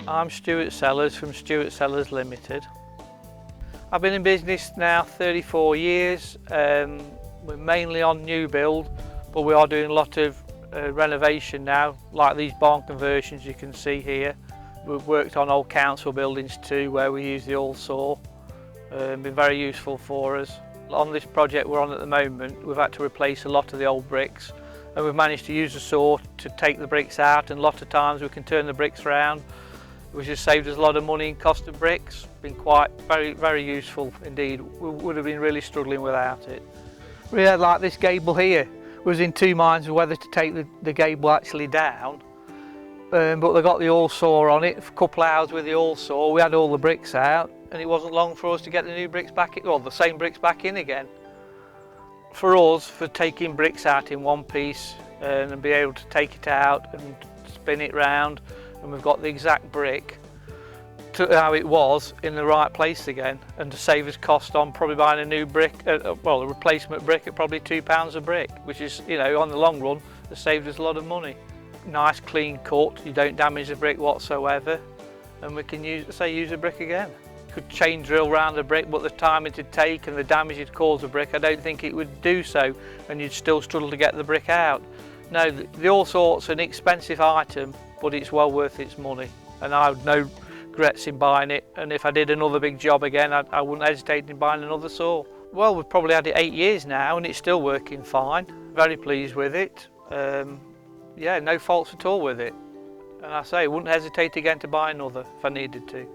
I'm Stuart Sellars from Stuart Sellars Limited. I've been in business now 34 years. We're mainly on new build, but we are doing a lot of renovation now, like these barn conversions you can see here. We've worked on old council buildings too, where we use the ALLSAW. Been very useful for us. On this project we're on at the moment, we've had to replace a lot of the old bricks, and we've managed to use the saw to take the bricks out, and a lot of times we can turn the bricks around, which has saved us a lot of money in cost of bricks. Been quite very useful indeed. We would have been really struggling without it. Really, like this gable here, was in two minds of whether to take the gable actually down, but they got the ALLSAW on it. For a couple of hours with the ALLSAW, we had all the bricks out, and it wasn't long for us to get the new bricks back in, well, the same bricks back in again. For us, for taking bricks out in one piece and be able to take it out and spin it round, and we've got the exact brick to how it was in the right place again, and to save us cost on probably buying a new brick, well, a replacement brick at probably £2 a brick, which is, you know, on the long run has saved us a lot of money. Nice clean cut, you don't damage the brick whatsoever, and we can use a brick again. Could chain drill round the brick, but the time it'd take and the damage it'd cause the brick, I don't think it would do so, and you'd still struggle to get the brick out. No, the ALLSAW's an expensive item, but it's well worth its money, and I have no regrets in buying it, and if I did another big job again, I wouldn't hesitate in buying another saw. Well, we've probably had it 8 years now, and it's still working fine. Very pleased with it. Yeah, no faults at all with it, and I say I wouldn't hesitate again to buy another if I needed to.